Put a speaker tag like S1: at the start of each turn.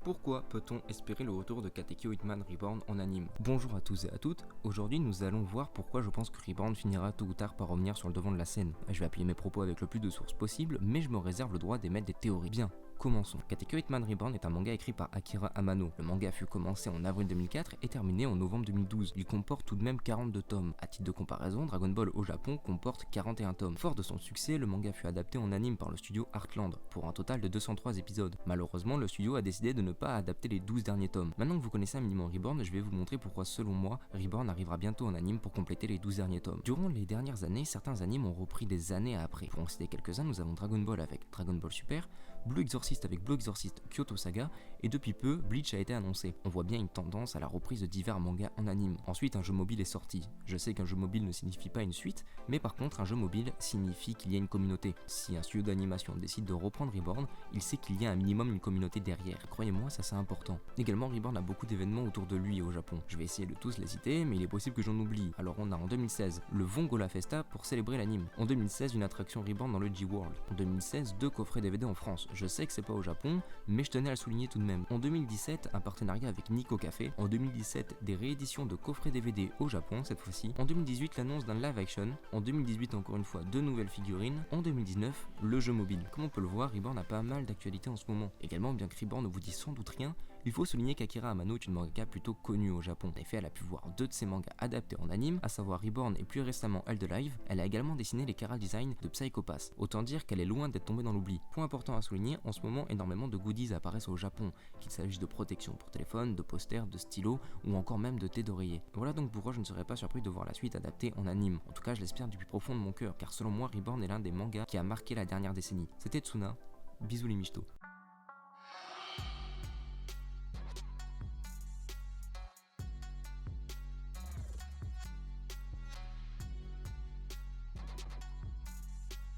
S1: Pourquoi peut-on espérer le retour de Katekyo Hitman Reborn en anime? Bonjour à tous et à toutes, aujourd'hui nous allons voir pourquoi je pense que Reborn finira tôt ou tard par revenir sur le devant de la scène. Je vais appuyer mes propos avec le plus de sources possible, mais je me réserve le droit d'émettre des théories. Bien. Commençons. Katekyo Hitman Reborn est un manga écrit par Akira Amano. Le manga fut commencé en avril 2004 et terminé en novembre 2012. Il comporte tout de même 42 tomes. À titre de comparaison, Dragon Ball au Japon comporte 41 tomes. Fort de son succès, le manga fut adapté en anime par le studio Heartland, pour un total de 203 épisodes. Malheureusement, le studio a décidé de ne pas adapter les 12 derniers tomes. Maintenant que vous connaissez un minimum Reborn, je vais vous montrer pourquoi selon moi, Reborn arrivera bientôt en anime pour compléter les 12 derniers tomes. Durant les dernières années, certains animes ont repris des années après. Pour en citer quelques-uns, nous avons Dragon Ball avec Dragon Ball Super, Blue Exorcist avec Blue Exorcist Kyoto Saga, et depuis peu, Bleach a été annoncé. On voit bien une tendance à la reprise de divers mangas en anime. Ensuite, un jeu mobile est sorti. Je sais qu'un jeu mobile ne signifie pas une suite, mais par contre, un jeu mobile signifie qu'il y a une communauté. Si un studio d'animation décide de reprendre Reborn, il sait qu'il y a un minimum une communauté derrière. Croyez-moi, ça c'est important. Également, Reborn a beaucoup d'événements autour de lui au Japon. Je vais essayer de tous les citer, mais il est possible que j'en oublie. Alors on a en 2016 le Vongola Festa pour célébrer l'anime. En 2016, une attraction Reborn dans le G-World. En 2016, 2 coffrets DVD en France. Je sais que c'est pas au Japon, mais je tenais à le souligner tout de même. En 2017, un partenariat avec Nico Café. En 2017, des rééditions de coffrets DVD au Japon cette fois-ci. En 2018, l'annonce d'un live action. En 2018, encore une fois, 2 nouvelles figurines. En 2019, le jeu mobile. Comme on peut le voir, Reborn a pas mal d'actualité en ce moment. Également, bien que Reborn ne vous dit sans doute rien, il faut souligner qu'Akira Amano est une mangaka plutôt connue au Japon. En effet, elle a pu voir 2 de ses mangas adaptés en anime, à savoir Reborn et plus récemment Held Alive. Elle a également dessiné les chara design de Psycho Pass. Autant dire qu'elle est loin d'être tombée dans l'oubli. Point important à souligner, en ce moment, énormément de goodies apparaissent au Japon, qu'il s'agisse de protection pour téléphone, de posters, de stylos ou encore même de thé d'oreiller. Voilà donc pourquoi je ne serais pas surpris de voir la suite adaptée en anime. En tout cas, je l'espère du plus profond de mon cœur, car selon moi, Reborn est l'un des mangas qui a marqué la dernière décennie. C'était Tsuna, bisous les michtos.